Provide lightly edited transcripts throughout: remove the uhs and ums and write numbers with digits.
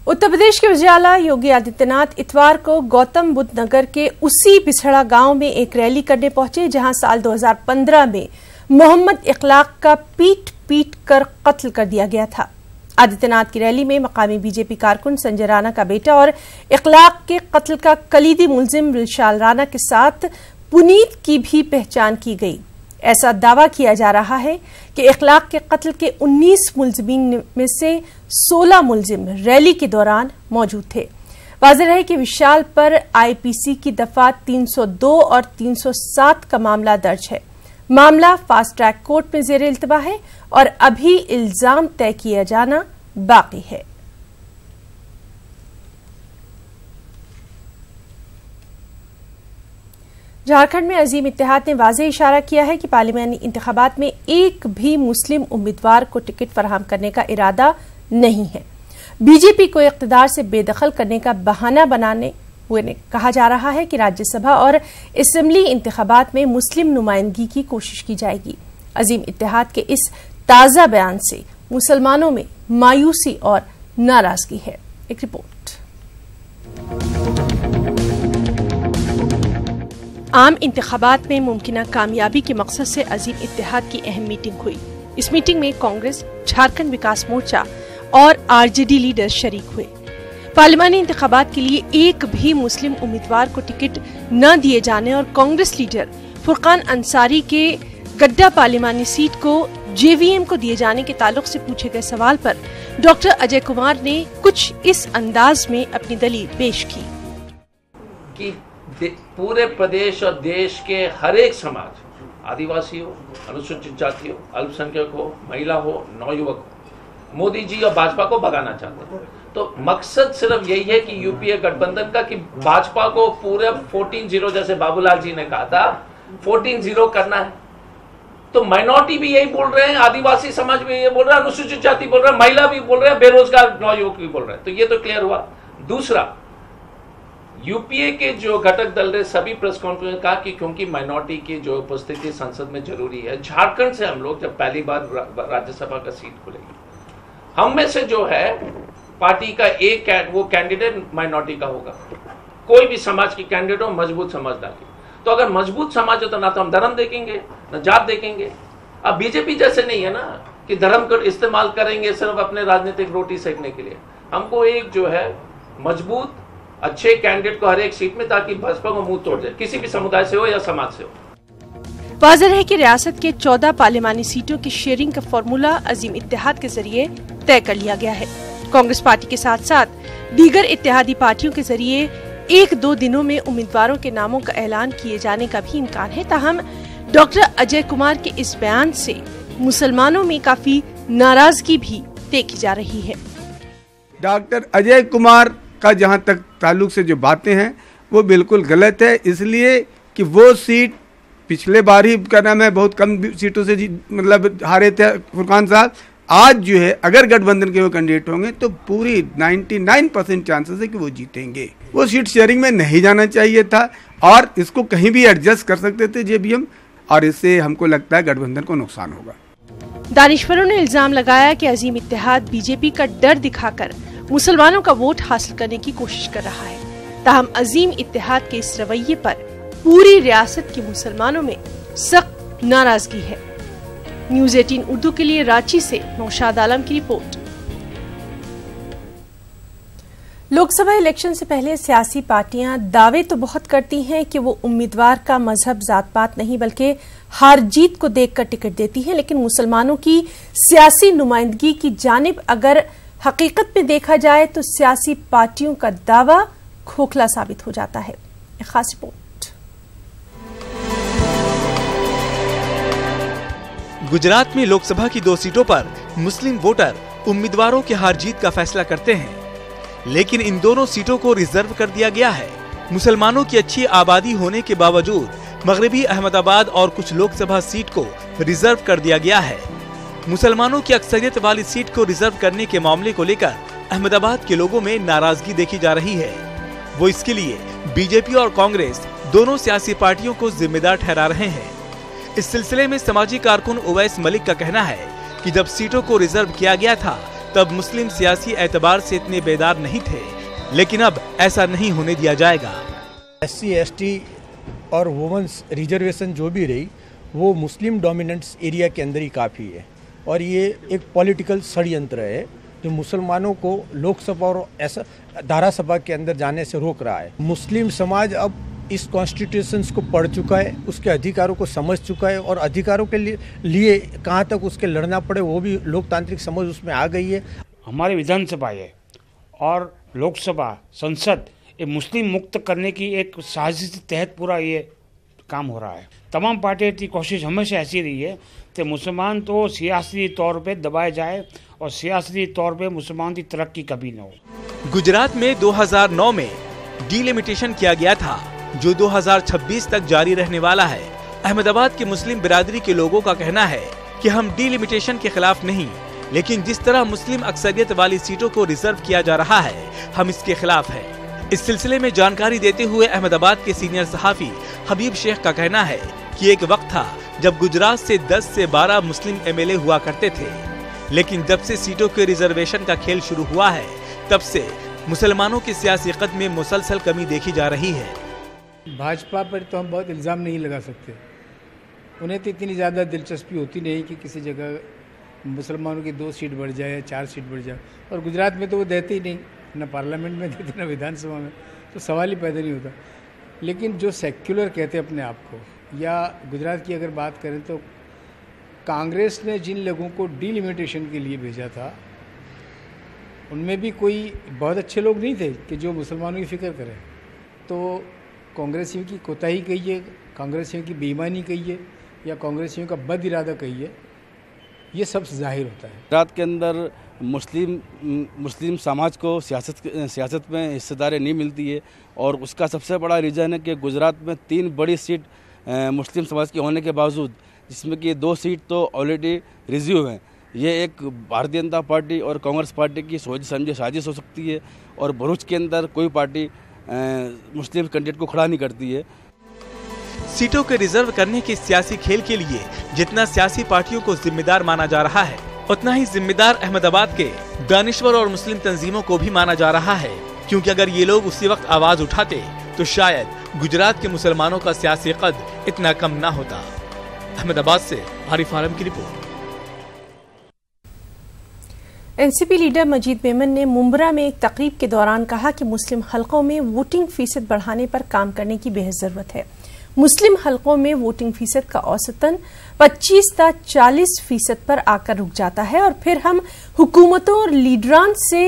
उत्तर प्रदेश के उजाला योगी आदित्यनाथ इतवार को गौतम बुद्ध नगर के उसी पिछड़ा गांव में एक रैली करने पहुंचे जहां साल 2015 में मोहम्मद इखलाक का पीट पीट कर कत्ल कर दिया गया था। आदित्यनाथ की रैली में मकामी बीजेपी कारकुन संजय राणा का बेटा और इखलाक के कत्ल का कलीदी मुलजिम विशाल राणा के साथ पुनीत की भी पहचान की गई। ऐसा दावा किया जा रहा है कि इखलाक के कत्ल के 19 मुलजिमीन में से 16 मुलजिम रैली के दौरान मौजूद थे। वाज़ेह है कि विशाल पर आईपीसी की दफा 302 और 307 का मामला दर्ज है। मामला फास्ट ट्रैक कोर्ट में ज़ेर इल्तिवा है और अभी इल्जाम तय किया जाना बाकी है। झारखंड में अजीम इत्तेहाद ने वाज़ेह इशारा किया है कि पार्लियामानी इंतखाबात में एक भी मुस्लिम उम्मीदवार को टिकट फराहम करने का इरादा नहीं है। बीजेपी को इख्तिदार से बेदखल करने का बहाना बनाने हुए कहा जा रहा है कि राज्यसभा और असेंबली इंतखाबात में मुस्लिम नुमाइंदगी की कोशिश की जाएगी। अजीम इत्तेहाद के इस ताज़ा बयान से मुसलमानों में मायूसी और नाराजगी है। एक रिपोर्ट। आम इंतखाबात में मुमकिना कामयाबी के मकसद से अजीम इत्तेहाद की अहम मीटिंग हुई। इस मीटिंग में कांग्रेस, झारखंड विकास मोर्चा और आरजेडी लीडर शरीक हुए। पार्लियामानी इंतखाबात के लिए एक भी मुस्लिम उम्मीदवार को टिकट न दिए जाने और कांग्रेस लीडर फुरकान अंसारी के गड्ढा पार्लियामानी सीट को जेवीएम को दिए जाने के ताल्लुक से पूछे गए सवाल पर डॉक्टर अजय कुमार ने कुछ इस अंदाज में अपनी दलील पेश की कि पूरे प्रदेश और देश के हर एक समाज, आदिवासी हो, अनुसूचित जाति हो, अल्पसंख्यक हो, महिला हो, नवयुवक हो, मोदी जी और भाजपा को भगाना चाहते हैं। तो मकसद सिर्फ यही है कि यूपीए गठबंधन का कि भाजपा को पूरे 14-0 जैसे बाबूलाल जी ने कहा था 14-0 करना है। तो माइनॉरिटी भी यही बोल रहे हैं, आदिवासी समाज भी यही बोल रहा है, अनुसूचित जाति बोल रहा है, महिला भी बोल रहे हैं, बेरोजगार नवयुवक भी बोल रहे हैं। तो ये तो क्लियर हुआ। दूसरा, यूपीए के जो घटक दल ने सभी प्रेस कॉन्फ्रेंस में कहा कि क्योंकि माइनॉरिटी की जो उपस्थिति संसद में जरूरी है, झारखंड से हम लोग जब पहली बार राज्यसभा का सीट खुलेगी, हम में से जो है पार्टी का एक वो कैंडिडेट माइनॉरिटी का होगा। कोई भी समाज की कैंडिडेट हो, मजबूत समझदार की। तो अगर मजबूत समाज हो तो ना तो हम धर्म देखेंगे ना जात देखेंगे। अब बीजेपी जैसे नहीं है ना कि धर्म को इस्तेमाल करेंगे सिर्फ अपने राजनीतिक रोटी सेकने के लिए। हमको एक जो है मजबूत अच्छे कैंडिडेट को हर एक सीट में, ताकि भाजपा को मुंह तोड़ जाए, किसी भी समुदाय से हो या समाज से हो। वाज़ेह है कि रियासत के 14 पार्लियामानी सीटों की शेयरिंग का फॉर्मूला अजीम इत्तेहाद के जरिए तय कर लिया गया है। कांग्रेस पार्टी के साथ साथ दीगर इत्तेहादी पार्टियों के जरिए 1-2 दिनों में उम्मीदवारों के नामों का ऐलान किए जाने का भी इम्कान है। ताहम डॉक्टर अजय कुमार के इस बयान से मुसलमानों में काफी नाराजगी भी देखी जा रही है। डॉक्टर अजय कुमार का जहां तक ताल्लुक से जो बातें हैं वो बिल्कुल गलत है, इसलिए कि वो सीट पिछले बार ही क्या नाम है बहुत कम सीटों से मतलब हारे थे फुरकान साहब। आज जो है अगर गठबंधन के वो कैंडिडेट होंगे तो पूरी 99% चांसेस है कि वो जीतेंगे। वो सीट शेयरिंग में नहीं जाना चाहिए था और इसको कहीं भी एडजस्ट कर सकते थे जेबीएम, और इससे हमको लगता है गठबंधन को नुकसान होगा। दानिश्वरों ने इल्जाम लगाया कि अजीम इत्तेहाद बीजेपी का डर दिखाकर मुसलमानों का वोट हासिल करने की कोशिश कर रहा है। ताहम अजीम इत्तेहाद के इस रवैये पर पूरी रियासत के मुसलमानों में सख्त नाराजगी है। न्यूज़ 18 उर्दू के लिए रांची से नौशाद आलम की रिपोर्ट। लोकसभा इलेक्शन से पहले सियासी पार्टियां दावे तो बहुत करती हैं कि वो उम्मीदवार का मजहब, जात पात नहीं बल्कि हार जीत को देखकर टिकट देती हैं, लेकिन मुसलमानों की सियासी नुमाइंदगी की जानिब अगर हकीकत में देखा जाए तो सियासी पार्टियों का दावा खोखला साबित हो जाता है। एक खास रिपोर्ट। गुजरात में लोकसभा की 2 सीटों पर मुस्लिम वोटर उम्मीदवारों की हार जीत का फैसला करते हैं, लेकिन इन दोनों सीटों को रिजर्व कर दिया गया है। मुसलमानों की अच्छी आबादी होने के बावजूद मगरबी अहमदाबाद और कुछ लोकसभा सीट को रिजर्व कर दिया गया है। मुसलमानों की अक्सरियत वाली सीट को रिजर्व करने के मामले को लेकर अहमदाबाद के लोगों में नाराजगी देखी जा रही है। वो इसके लिए बीजेपी और कांग्रेस दोनों सियासी पार्टियों को जिम्मेदार ठहरा रहे हैं। इस सिलसिले में समाजी कारकुन उवैस मलिक का कहना है कि जब सीटों को रिजर्व किया गया था तब मुस्लिम सियासी एतबार से इतने बेदार नहीं थे, लेकिन अब ऐसा नहीं होने दिया जाएगा। SC, ST और वुमेन्स रिजर्वेशन जो भी रही वो मुस्लिम डोमिनेंट्स एरिया के अंदर ही काफ़ी है, और ये एक पॉलिटिकल षड्यंत्र है जो मुसलमानों को लोकसभा और ऐसा धारासभा के अंदर जाने से रोक रहा है। मुस्लिम समाज अब इस कॉन्स्टिट्यूशन को पढ़ चुका है, उसके अधिकारों को समझ चुका है, और अधिकारों के लिए कहाँ तक उसके लड़ना पड़े वो भी लोकतांत्रिक समझ उसमें आ गई है। हमारी विधानसभा है और लोकसभा संसद ये मुस्लिम मुक्त करने की एक साजिश के तहत पूरा ये काम हो रहा है। तमाम पार्टियों की कोशिश हमेशा ऐसी रही है कि मुसलमान तो सियासी तौर पे दबाए जाए और सियासी तौर पे मुसलमान की तरक्की कभी न हो। गुजरात में 2009 में डिलिमिटेशन किया गया था, जो 2026 तक जारी रहने वाला है। अहमदाबाद के मुस्लिम बिरादरी के लोगों का कहना है कि हम डिलिमिटेशन के खिलाफ नहीं, लेकिन जिस तरह मुस्लिम अक्सरियत वाली सीटों को रिजर्व किया जा रहा है, हम इसके खिलाफ हैं। इस सिलसिले में जानकारी देते हुए अहमदाबाद के सीनियर सहाफी हबीब शेख का कहना है कि एक वक्त था जब गुजरात से 10 से 12 मुस्लिम MLA हुआ करते थे, लेकिन जब से सीटों के रिजर्वेशन का खेल शुरू हुआ है, तब से मुसलमानों की सियासी कद में मुसलसल कमी देखी जा रही है। भाजपा पर तो हम बहुत इल्ज़ाम नहीं लगा सकते, उन्हें तो इतनी ज़्यादा दिलचस्पी होती नहीं कि किसी जगह मुसलमानों की 2 सीट बढ़ जाए या 4 सीट बढ़ जाए, और गुजरात में तो वो देते ही नहीं, ना पार्लियामेंट में देते ना विधानसभा में, तो सवाल ही पैदा नहीं होता। लेकिन जो सेक्युलर कहते हैं अपने आप को, या गुजरात की अगर बात करें तो कांग्रेस ने जिन लोगों को डिलिमिटेशन के लिए भेजा था उनमें भी कोई बहुत अच्छे लोग नहीं थे कि जो मुसलमानों की फ़िक्र करें। तो कांग्रेसियों की कोताही कही है, कांग्रेसियों की बेईमानी कही है, या कांग्रेसियों का बद इरादा कही है, ये सब जाहिर होता है। गुजरात के अंदर मुस्लिम समाज को सियासत में हिस्सेदारी नहीं मिलती है, और उसका सबसे बड़ा रीज़न है कि गुजरात में 3 बड़ी सीट मुस्लिम समाज की होने के बावजूद, जिसमें कि 2 सीट तो ऑलरेडी रिज्यू हैं, ये एक भारतीय जनता पार्टी और कांग्रेस पार्टी की सोच समझे साजिश हो सकती है, और भरूच के अंदर कोई पार्टी मुस्लिम कैंडिडेट को खड़ा नहीं करती है। सीटों के रिजर्व करने के सियासी खेल के लिए जितना सियासी पार्टियों को जिम्मेदार माना जा रहा है, उतना ही जिम्मेदार अहमदाबाद के दानिश्वर और मुस्लिम तंजीमों को भी माना जा रहा है, क्योंकि अगर ये लोग उसी वक्त आवाज उठाते तो शायद गुजरात के मुसलमानों का सियासी कद इतना कम ना होता। अहमदाबाद से आरिफ आलम की रिपोर्ट। एनसीपी लीडर मजीद मेमन ने मुंब्रा में एक तकरीब के दौरान कहा कि मुस्लिम हलकों में वोटिंग फीसद बढ़ाने पर काम करने की बेहद जरूरत है। मुस्लिम हलकों में वोटिंग फीसद का औसतन 25 से 40% पर आकर रुक जाता है, और फिर हम हुकूमतों और लीडरान से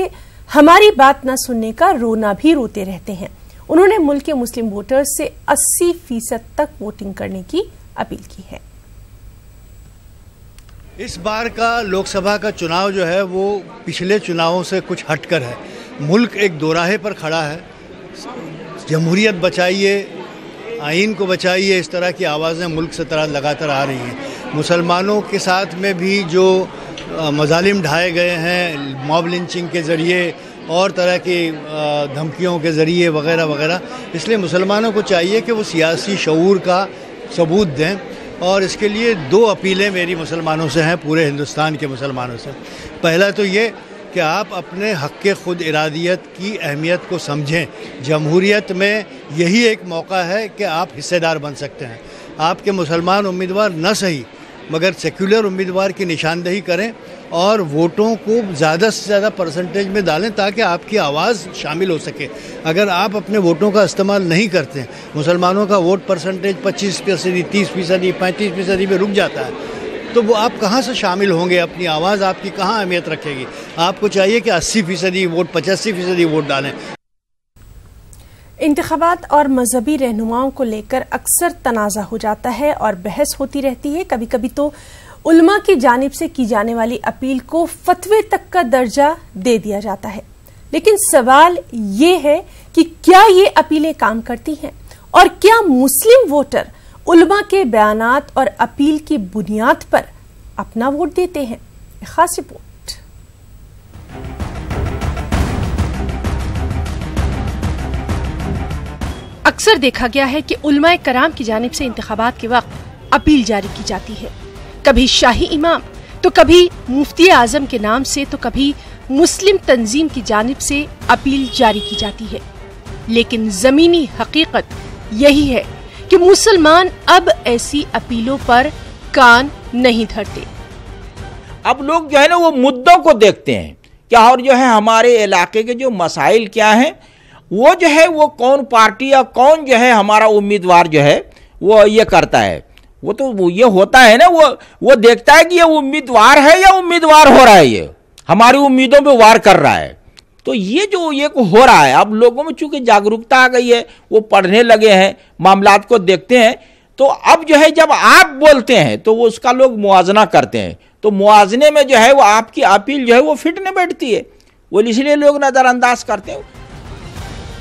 हमारी बात न सुनने का रोना भी रोते रहते हैं। उन्होंने मुल्क के मुस्लिम वोटर्स से 80% तक वोटिंग करने की अपील की है। इस बार का लोकसभा का चुनाव जो है वो पिछले चुनावों से कुछ हटकर है। मुल्क एक दोराहे पर खड़ा है। जमहूरियत बचाइए, आइन को बचाइए, इस तरह की आवाज़ें मुल्क से तरह लगातार आ रही हैं। मुसलमानों के साथ में भी जो मजालिम ढाए गए हैं मॉब लिंचिंग के ज़रिए और तरह की धमकियों के ज़रिए वगैरह वगैरह, इसलिए मुसलमानों को चाहिए कि वो सियासी शऊर का सबूत दें। और इसके लिए 2 अपीलें मेरी मुसलमानों से हैं, पूरे हिंदुस्तान के मुसलमानों से। पहला तो ये कि आप अपने हक़ खुद इरादियत की अहमियत को समझें। जमहूरियत में यही एक मौका है कि आप हिस्सेदार बन सकते हैं। आपके मुसलमान उम्मीदवार न सही मगर सेक्युलर उम्मीदवार की निशानदेही करें और वोटों को ज़्यादा से ज़्यादा परसेंटेज में डालें ताकि आपकी आवाज़ शामिल हो सके। अगर आप अपने वोटों का इस्तेमाल नहीं करते, मुसलमानों का वोट परसेंटेज 25%, 30%, 35% में रुक जाता है, तो वो आप कहाँ से शामिल होंगे? अपनी आवाज़ आपकी कहाँ अहमियत रखेगी? आपको चाहिए कि 80% वोट, 85% वोट डालें। इंतखाबात और मजहबी रहनुमाओं को लेकर अक्सर तनाज़ा हो जाता है और बहस होती रहती है। कभी कभी तो उल्मा की जानिब से की जाने वाली अपील को फतवे तक का दर्जा दे दिया जाता है। लेकिन सवाल ये है कि क्या ये अपीलें काम करती हैं और क्या मुस्लिम वोटर उल्मा के बयानात और अपील की बुनियाद पर अपना वोट देते हैं? खास रिपोर्ट। अक्सर देखा गया है कि उलमाए कराम की जानिब से इंतखाबात के वक्त अपील जारी की जाती है, कभी शाही इमाम तो कभी मुफ्ती आजम के नाम से तो कभी मुस्लिम तंजीम की जानिब से अपील जारी की जाती है, लेकिन जमीनी हकीकत यही है कि मुसलमान अब ऐसी अपीलों पर कान नहीं धरते। अब लोग जो है ना वो मुद्दों को देखते हैं क्या, और जो है हमारे इलाके के जो मसाइल क्या हैं, वो जो है वो कौन पार्टी या कौन जो है हमारा उम्मीदवार जो है वो ये करता है। वो तो वो ये होता है ना, वो देखता है कि ये उम्मीदवार है या उम्मीदवार हो रहा है, ये हमारी उम्मीदों पे वार कर रहा है। तो ये जो ये हो रहा है, अब लोगों में चूंकि जागरूकता आ गई है, वो पढ़ने लगे हैं, मामलात को देखते हैं, तो अब जो है जब आप बोलते हैं तो वो उसका लोग मुआवजा करते हैं, तो मुआवजे में जो है वो आपकी अपील जो है वो फिट नहीं बैठती है, वो इसलिए लोग नजरअंदाज करते हैं।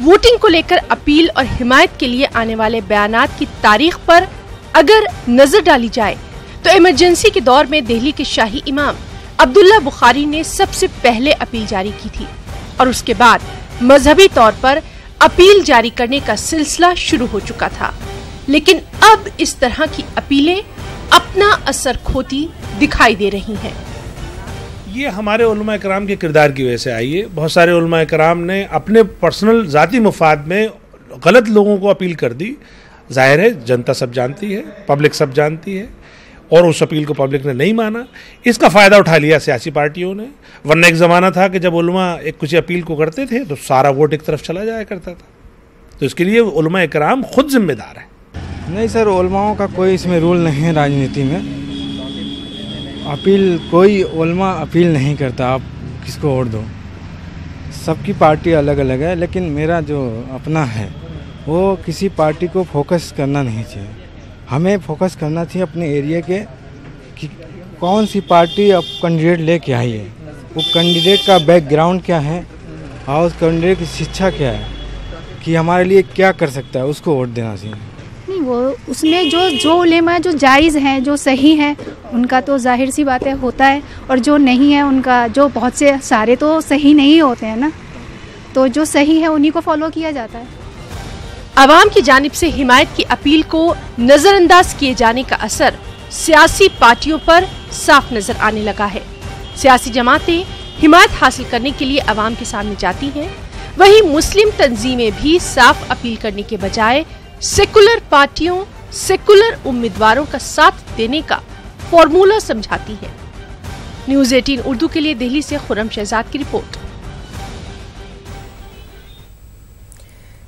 वोटिंग को लेकर अपील और हिमायत के लिए आने वाले बयानात की तारीख पर अगर नजर डाली जाए तो इमरजेंसी के दौर में दिल्ली के शाही इमाम अब्दुल्ला बुखारी ने सबसे पहले अपील जारी की थी और उसके बाद मजहबी तौर पर अपील जारी करने का सिलसिला शुरू हो चुका था। लेकिन अब इस तरह की अपीलें अपना असर खोती दिखाई दे रही हैं। ये हमारे उलमा इकराम के किरदार की वजह से आई है। बहुत सारे उलमा इकराम ने अपने पर्सनल ज़ाती मुफाद में गलत लोगों को अपील कर दी। जाहिर है जनता सब जानती है, पब्लिक सब जानती है, और उस अपील को पब्लिक ने नहीं माना। इसका फ़ायदा उठा लिया सियासी पार्टियों ने। वरना एक ज़माना था कि जब उलमा एक कुछ अपील को करते थे तो सारा वोट एक तरफ चला जाया करता था। तो इसके लिए उलमा इकराम खुद जिम्मेदार है। नहीं सर, उलमाओं का कोई इसमें रूल नहीं है राजनीति में। अपील कोई उलमा अपील नहीं करता आप किसको वोट दो। सबकी पार्टी अलग अलग है, लेकिन मेरा जो अपना है वो किसी पार्टी को फोकस करना नहीं चाहिए। हमें फोकस करना चाहिए अपने एरिया के कि कौन सी पार्टी अब कैंडिडेट लेके आई है, वो कैंडिडेट का बैकग्राउंड क्या है और उस कैंडिडेट की शिक्षा क्या है कि हमारे लिए क्या कर सकता है, उसको वोट देना चाहिए। नहीं, वो उसमें जो उलेमा जो जायज़ हैं, जो सही हैं, उनका तो जाहिर सी बात है होता है, और जो नहीं है उनका, जो बहुत से सारे तो सही नहीं होते हैं ना, तो जो सही है उन्हीं को फॉलो किया जाता है। आवाम की जानिब से हिमायत की अपील को नजरअंदाज किए जाने का असर सियासी पार्टियों पर साफ नजर आने लगा है। सियासी जमातें हिमायत हासिल करने के लिए आवाम के सामने जाती हैं, वहीं मुस्लिम तंजीमें भी साफ अपील करने के बजाय सेकुलर पार्टियों, सेकुलर उम्मीदवारों का साथ देने का फॉर्मूला समझाती हैं। न्यूज़ 18 उर्दू के लिए दिल्ली से खुर्रम शहजाद की रिपोर्ट।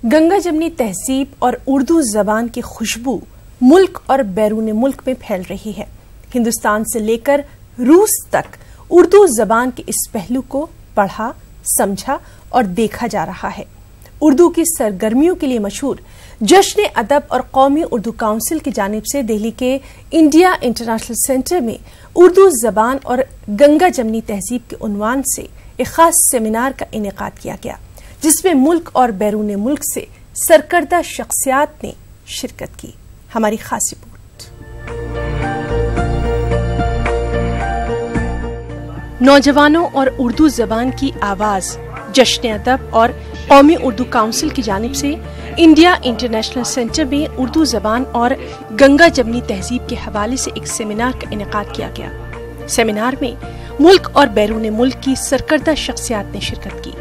गंगा जमनी तहजीब और उर्दू जबान की खुशबू मुल्क और बैरून मुल्क में फैल रही है। हिंदुस्तान से लेकर रूस तक उर्दू जबान के इस पहलू को पढ़ा, समझा और देखा जा रहा है। उर्दू की सरगर्मियों के लिए मशहूर जश्न अदब और कौमी उर्दू काउंसिल की जानिब से दिल्ली के इंडिया इंटरनेशनल सेंटर में उर्दू जबान और गंगा जमनी तहजीब के उन्वान से एक खास सेमिनार का इनेकाद किया गया, जिसमें मुल्क और बैरून मुल्क से सरकर्दा शख्सियात ने शिरकत की। हमारी खास रिपोर्ट। नौजवानों और उर्दू जबान की आवाज जश्न अदब और कौमी उर्दू काउंसिल की जानिब से इंडिया इंटरनेशनल सेंटर में उर्दू जबान और गंगा जमनी तहजीब के हवाले से एक सेमिनार का इनेकाद किया गया। सेमिनार में मुल्क और बैरून मुल्क की सरकर्दा शख्सियात ने शिरकत की।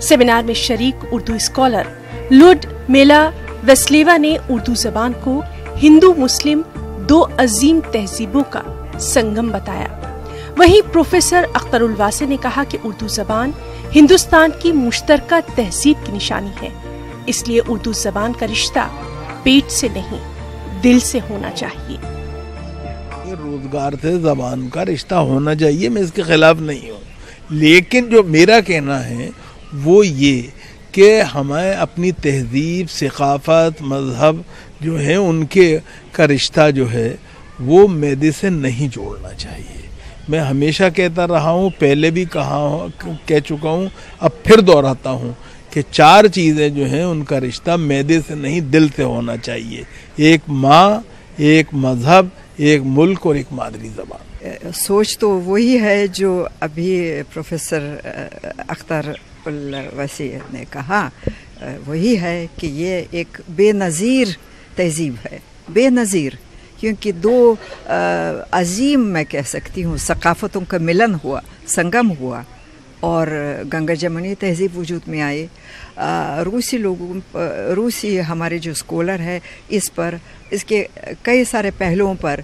सेमिनार में शरीक उर्दू स्कॉलर लुड मेला वेस्लेवा ने उर्दू जबान को हिंदू मुस्लिम दो अजीम तहजीबों का संगम बताया। वहीं प्रोफेसर अख्तरुल वासी ने कहा कि उर्दू जबान हिंदुस्तान की मुश्तरका तहजीब की निशानी है, इसलिए उर्दू जबान का रिश्ता पेट से नहीं दिल से होना चाहिए। रोजगार से जबान का रिश्ता होना चाहिए, मैं इसके खिलाफ नहीं हूँ, लेकिन जो मेरा कहना है वो ये कि हमें अपनी तहजीब, सकाफत, मजहब जो है उनके का रिश्ता जो है वो मैदे से नहीं जोड़ना चाहिए। मैं हमेशा कहता रहा हूँ, पहले भी कह चुका हूँ, अब फिर दोहराता हूँ कि 4 चीज़ें जो हैं उनका रिश्ता मैदे से नहीं दिल से होना चाहिए। एक माँ, एक मजहब, एक मुल्क और एक मादरी ज़बान। सोच तो वही है जो अभी प्रोफेसर अख्तर वसी ने कहा, वही है कि ये एक बेनज़ीर तहजीब है, बेनज़ीर, क्योंकि 2 अजीम मैं कह सकती हूँ सकाफ़तों का मिलन हुआ, संगम हुआ, और गंगा जमुनी तहजीब वजूद में आई। रूसी हमारे जो स्कॉलर है इस पर इसके कई सारे पहलुओं पर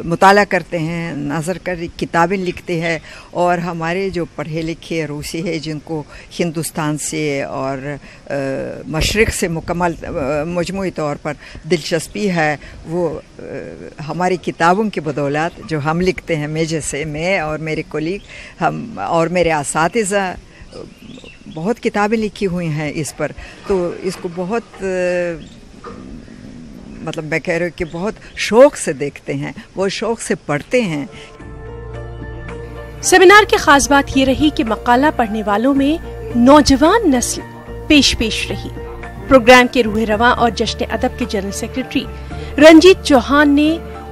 मुताला करते हैं, नज़र कर किताबें लिखते हैं, और हमारे जो पढ़े लिखे रूसी है जिनको हिंदुस्तान से और मशरिक़ से मुकम्मल मजमूई तौर पर दिलचस्पी है, वो हमारी किताबों की बदौलत जो हम लिखते हैं, मैं और मेरे कोलीग हम और मेरे असातिज़ा बहुत किताबें लिखी हुई हैं इस पर, तो इसको बहुत मतलब मैं कह रही हूँ कि बहुत शौक़ से देखते हैं, बहुत शौक़ से पढ़ते हैं। सेमिनार की खास बात ये रही कि मकाला पढ़ने वालों में नौजवान नस्ल पेश रही। प्रोग्राम के रूहे रवां और जश्न अदब के जनरल सेक्रेटरी रंजीत चौहान ने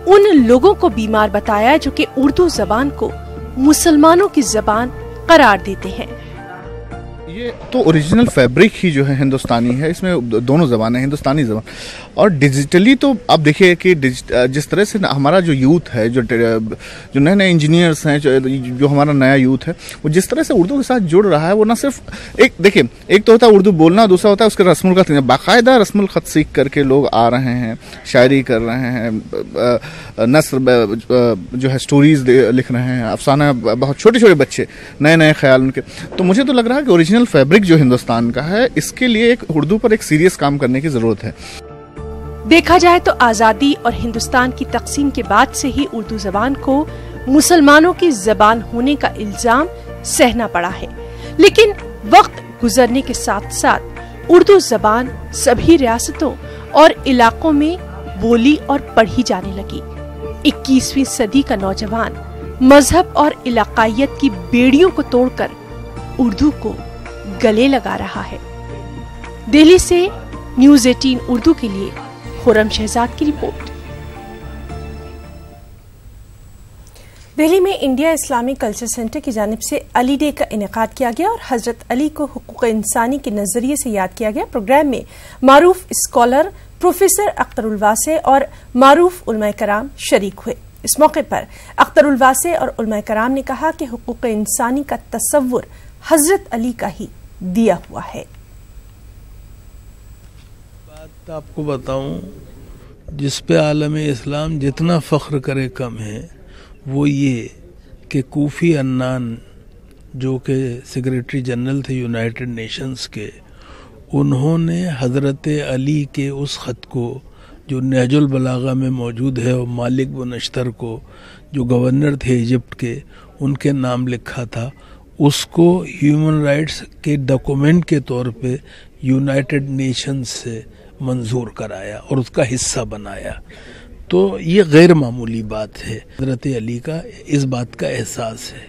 उन लोगों को बीमार बताया जो कि उर्दू जबान को मुसलमानों की जबान करार देते हैं। ये तो ओरिजिनल फैब्रिक ही जो है हिंदुस्तानी है, इसमें दोनों ज़बानें, हिंदुस्तानी ज़बान और डिजिटली। तो आप देखिए कि जिस तरह से हमारा जो यूथ है, जो नए नए इंजीनियर्स हैं, जो हमारा नया यूथ है, वो जिस तरह से उर्दू के साथ जुड़ रहा है, वो ना सिर्फ एक तो होता है उर्दू बोलना, दूसरा होता है उसके रस्मुल ख़त, बाकायदा रस्मुल ख़त सीख करके लोग आ रहे हैं, शायरी कर रहे हैं, नस्र जो है स्टोरीज लिख रहे हैं, अफसाना, बहुत छोटे छोटे बच्चे, नए नए ख्याल उनके। तो मुझे तो लग रहा है कि ओरिजिनल फैब्रिक जो हिंदुस्तान का है, इसके लिए एक उर्दू पर एक सीरियस काम करने की जरूरत है। देखा जाए तो आजादी और हिंदुस्तान की तकसीम के बाद से ही उर्दू जबान को मुसलमानों की जबान होने का इल्जाम सहना पड़ा है, लेकिन वक्त गुजरने के साथ साथ उर्दू जबान सभी रियासतों और इलाकों में बोली और पढ़ी जाने लगी। 21वीं सदी का नौजवान मजहब और इलाकायत की बेड़ियों को तोड़कर उर्दू को गले लगा रहा है। दिल्ली से न्यूज़ 18 उर्दू के लिए खुरम शहजाद की रिपोर्ट। दिल्ली में इंडिया इस्लामिक कल्चर सेंटर की जानिब से अली डे का इनेकाद किया गया और हजरत अली को हुकूक इंसानी के नजरिए से याद किया गया। प्रोग्राम में मारूफ स्कॉलर प्रोफेसर अख्तरुल वासे और मारूफ उलमाए कराम शरीक हुए। इस मौके पर अख्तरुल वासे और उलमाए कराम ने कहा कि हुकूक इंसानी का तसव्वुर हजरत अली का ही दिया हुआ है। बात आपको बताऊं, जिस पे आलम इस्लाम जितना फ़ख्र करे कम है, वो ये कि कोफी अन्नान जो कि सेक्रेटरी जनरल थे यूनाइटेड नेशंस के, उन्होंने हज़रत अली के उस ख़त को जो नहजुल बलागा में मौजूद है, और मालिक बिन नश्तर को जो गवर्नर थे इजिप्ट के, उनके नाम लिखा था, उसको ह्यूमन राइट्स के डॉक्यूमेंट के तौर पे यूनाइटेड नेशंस से मंजूर कराया और उसका हिस्सा बनाया। तो ये गैर मामूली बात है। हज़रत अली का इस बात का एहसास है।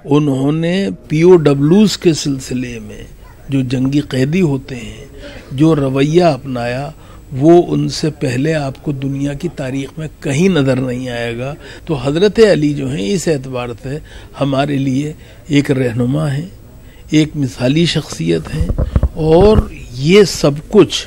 उन्होंने POWs के सिलसिले में जो जंगी कैदी होते हैं, जो रवैया अपनाया, वो उनसे पहले आपको दुनिया की तारीख में कहीं नज़र नहीं आएगा। तो हज़रत अली जो हैं इस एतबार से हमारे लिए एक रहनुमा हैं, एक मिसाली शख्सियत हैं, और ये सब कुछ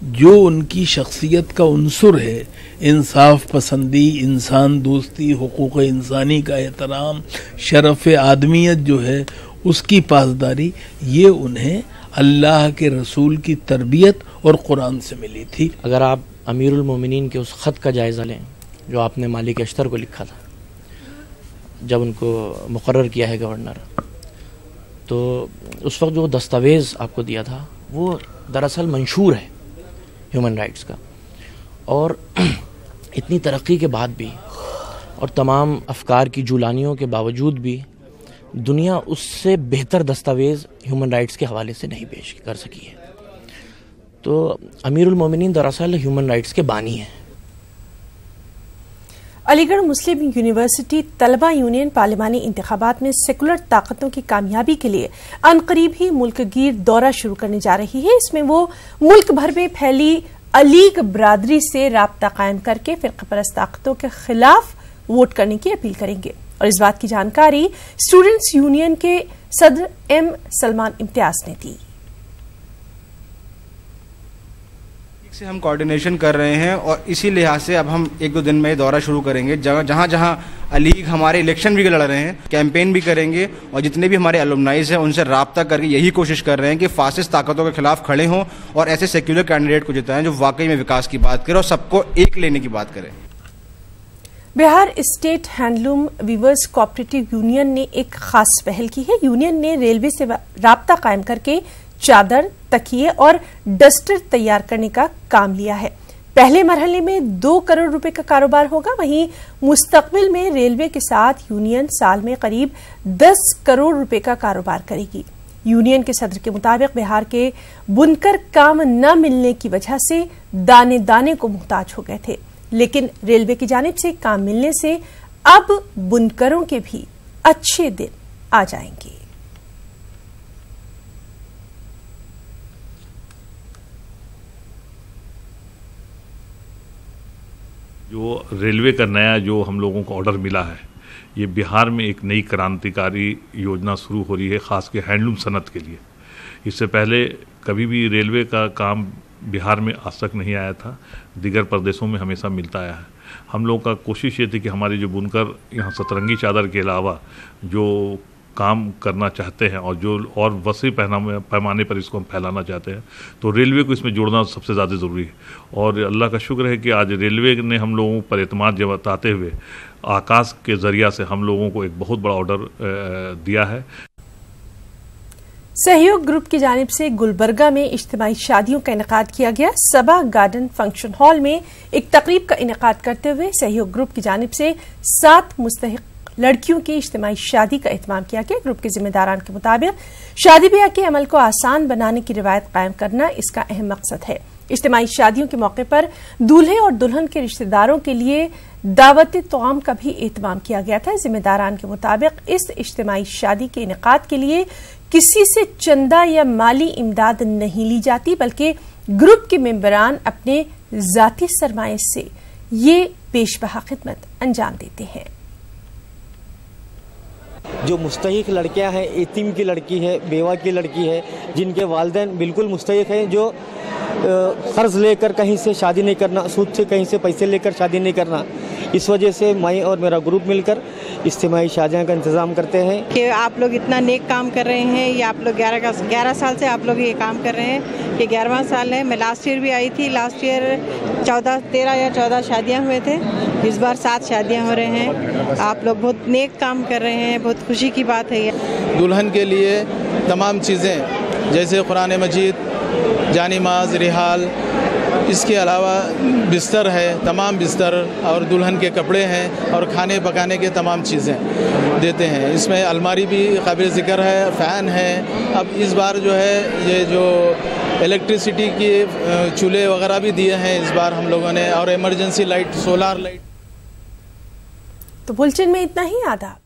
जो उनकी शख्सियत का उनसुर है, इंसाफ पसंदी, इंसान दोस्ती, हुकूक इंसानी का एहतराम, शरफ़ आदमियत जो है उसकी पासदारी, ये उन्हें अल्लाह के रसूल की तरबियत और कुरान से मिली थी। अगर आप अमीरुल मोमिनीन के उस ख़त का जायज़ा लें जो आपने मालिक अश्तर को लिखा था जब उनको मुकर्रर किया है गवर्नर, तो उस वक्त जो दस्तावेज़ आपको दिया था वो दरअसल मंशूर है ह्यूमन राइट्स का, और इतनी तरक्की के बाद भी और तमाम अफकार की जुलानियों के बावजूद भी दुनिया उससे बेहतर दस्तावेज़ ह्यूमन राइट्स के हवाले से नहीं पेश कर सकी है। तो अमीरुल मोमिनीन दरअसल ह्यूमन राइट्स के बानी हैं। अलीगढ़ मुस्लिम यूनिवर्सिटी तलबा यूनियन पार्लिमानी इंतखाबात में सेकुलर ताकतों की कामयाबी के लिए अनकरीब ही मुल्क गिर दौरा शुरू करने जा रही है। इसमें वो मुल्क भर में फैली अलीग बरादरी से राब्ता कायम करके फिरकापरस्त ताकतों के खिलाफ वोट करने की अपील करेंगे। और इस बात की जानकारी स्टूडेंट्स यूनियन के सदर M सलमान इम्तियाज ने दी। से हम कोऑर्डिनेशन कर रहे हैं और इसी लिहाज से अब हम 1-2 दिन में दौरा शुरू करेंगे। जहां जहां लीग हमारे इलेक्शन भी लड़ रहे हैं, कैंपेन भी करेंगे और जितने भी हमारे अलुमनाइज हैं उनसे राब्ता करके यही कोशिश कर रहे हैं कि फासिस्ट ताकतों के खिलाफ खड़े हों और ऐसे सेक्युलर कैंडिडेट को जिताएं जो वाकई में विकास की बात करें और सबको एक लेने की बात करें। Bihar state handloom weavers cooperative union ने एक खास पहल की है। यूनियन ने रेलवे से राब्ता कायम करके चादर, तकिए और डस्टर तैयार करने का काम लिया है। पहले मरहले में 2 करोड़ रुपए का कारोबार होगा। वहीं मुस्तकबिल में रेलवे के साथ यूनियन साल में करीब 10 करोड़ रुपए का कारोबार करेगी। यूनियन के सदर के मुताबिक बिहार के बुनकर काम न मिलने की वजह से दाने दाने को मुहताज हो गए थे, लेकिन रेलवे की जानिब से काम मिलने से अब बुनकरों के भी अच्छे दिन आ जाएंगे। जो रेलवे का नया जो हम लोगों को ऑर्डर मिला है, ये बिहार में एक नई क्रांतिकारी योजना शुरू हो रही है, ख़ास के हैंडलूम सनत के लिए। इससे पहले कभी भी रेलवे का काम बिहार में आज तक नहीं आया था, दीगर प्रदेशों में हमेशा मिलता आया है। हम लोग का कोशिश ये थी कि हमारे जो बुनकर यहाँ सतरंगी चादर के अलावा जो काम करना चाहते हैं और जो और वसी पैमाने पर इसको हम फैलाना चाहते हैं, तो रेलवे को इसमें जोड़ना सबसे ज़्यादा ज़रूरी है। और अल्लाह का शुक्र है कि आज रेलवे ने हम लोगों पर एतमाद जताते हुए आकाश के ज़रिया से हम लोगों को एक बहुत बड़ा ऑर्डर दिया है। सहयोग ग्रुप की जानिब से गुलबर्गा में इज्तिमाई शादियों का इनेकाद किया गया। सबा गार्डन फंक्शन हॉल में एक तकरीब का इनेकाद करते हुए सहयोग ग्रुप की जानिब से 7 मुस्तहिक लड़कियों की इज्तिमाई शादी का एहतमाम किया गया। ग्रुप के जिम्मेदारान के मुताबिक शादी ब्याह के अमल को आसान बनाने की रिवायत कायम करना इसका अहम मकसद है। इज्तिमाई शादियों के मौके पर दूल्हे और दुल्हन के रिश्तेदारों के लिए दावत तौआम का भी एहतमाम किया गया था। जिम्मेदारान के मुताबिक इस इज्तिमाई शादी के इनेकाद के लिए किसी से चंदा या माली इमदाद नहीं ली जाती, बल्कि ग्रुप के मेंबरान अपने जाती सरमाए से ये पेशबहा खिदमत अंजाम देते हैं। जो मुस्तहिक लड़कियां हैं, यतीम की लड़की है, बेवा की लड़की है, जिनके वालिदैन बिल्कुल मुस्तहिक हैं, जो कर्ज लेकर कहीं से शादी नहीं करना, सूद से कहीं से पैसे लेकर शादी नहीं करना, इस वजह से मैं और मेरा ग्रुप मिलकर इज्तिमाई शादियाँ का इंतज़ाम करते हैं। कि आप लोग इतना नेक काम कर रहे हैं, ये आप लोग 11 साल से आप लोग ये काम कर रहे हैं, ये 11वां साल है। मैं लास्ट ईयर भी आई थी, लास्ट ईयर 13 या 14 शादियाँ हुए थे, इस बार 7 शादियाँ हो रहे हैं। आप लोग बहुत नेक काम कर रहे हैं, बहुत खुशी की बात है ये। दुल्हन के लिए तमाम चीज़ें जैसे कुरान मजीद, जानिमाज, रिहाल, इसके अलावा बिस्तर है, तमाम बिस्तर और दुल्हन के कपड़े हैं और खाने पकाने के तमाम चीज़ें देते हैं। इसमें अलमारी भी काबिल ज़िक्र है, फ़ैन है। अब इस बार जो है ये जो इलेक्ट्रिसिटी के चूल्हे वगैरह भी दिए हैं इस बार हम लोगों ने, और इमरजेंसी लाइट, सोलार लाइट। तो बुलेटिन में इतना ही। आदाब।